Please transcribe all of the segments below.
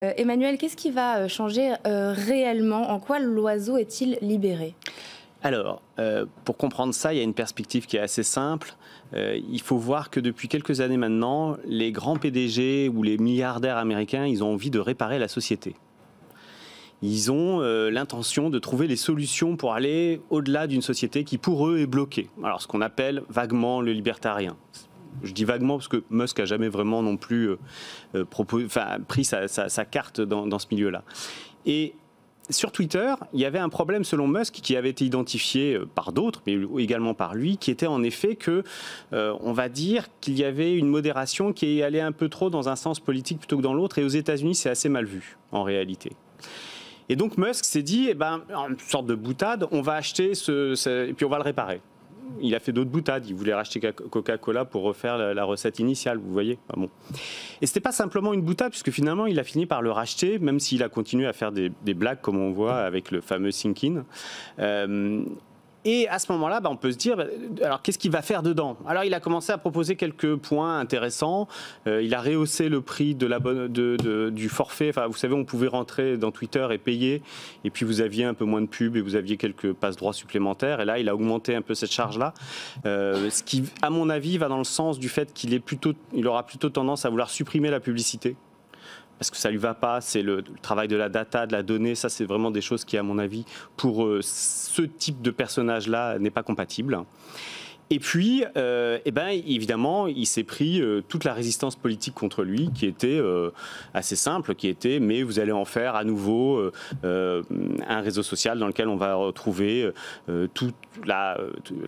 Emmanuel, qu'est-ce qui va changer réellement? En quoi l'oiseau est-il libéré? Alors, pour comprendre ça, il y a une perspective qui est assez simple. Il faut voir que depuis quelques années maintenant, les grands PDG ou les milliardaires américains, ils ont envie de réparer la société. Ils ont l'intention de trouver les solutions pour aller au-delà d'une société qui, pour eux, est bloquée. Alors, ce qu'on appelle vaguement le libertarien. Je dis vaguement parce que Musk n'a jamais vraiment non plus pris sa carte dans ce milieu-là. Et sur Twitter, il y avait un problème selon Musk qui avait été identifié par d'autres, mais également par lui, qui était en effet que, on va dire qu'il y avait une modération qui allait un peu trop dans un sens politique plutôt que dans l'autre. Et aux États-Unis, c'est assez mal vu en réalité. Et donc Musk s'est dit, eh ben, une sorte de boutade, on va acheter et puis on va le réparer. Il a fait d'autres boutades. Il voulait racheter Coca-Cola pour refaire la recette initiale, vous voyez. Enfin, bon. Et c'était pas simplement une boutade, puisque finalement, il a fini par le racheter, même s'il a continué à faire des blagues, comme on voit avec le fameux Sink-In. Et à ce moment-là, on peut se dire, alors qu'est-ce qu'il va faire dedans? Alors il a commencé à proposer quelques points intéressants. Il a rehaussé le prix du forfait. Enfin, vous savez, on pouvait rentrer dans Twitter et payer, et puis vous aviez un peu moins de pub et vous aviez quelques passe-droits supplémentaires. Et là, il a augmenté un peu cette charge-là, ce qui, à mon avis, va dans le sens du fait il aura plutôt tendance à vouloir supprimer la publicité. Parce que ça ne lui va pas, c'est le travail de la data, de la donnée, ça c'est vraiment des choses qui, à mon avis, pour ce type de personnage-là, n'est pas compatible. Et puis, évidemment, il s'est pris toute la résistance politique contre lui, qui était assez simple, qui était « mais vous allez en faire à nouveau un réseau social dans lequel on va retrouver toute la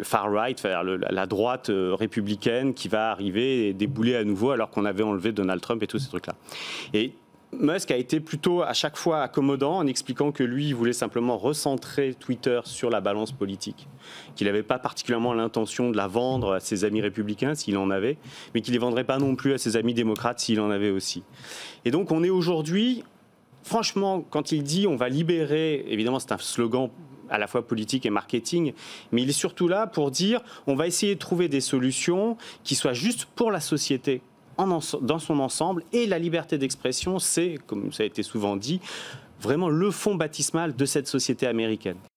far-right, la droite républicaine qui va arriver et débouler à nouveau alors qu'on avait enlevé Donald Trump et tous ces trucs-là ». Et Musk a été plutôt à chaque fois accommodant en expliquant que lui, il voulait simplement recentrer Twitter sur la balance politique, qu'il n'avait pas particulièrement l'intention de la vendre à ses amis républicains s'il en avait, mais qu'il ne les vendrait pas non plus à ses amis démocrates s'il en avait aussi. Et donc on est aujourd'hui, franchement, quand il dit on va libérer, évidemment c'est un slogan à la fois politique et marketing, mais il est surtout là pour dire on va essayer de trouver des solutions qui soient justes pour la société dans son ensemble, et la liberté d'expression, c'est, comme ça a été souvent dit, vraiment le fond baptismal de cette société américaine.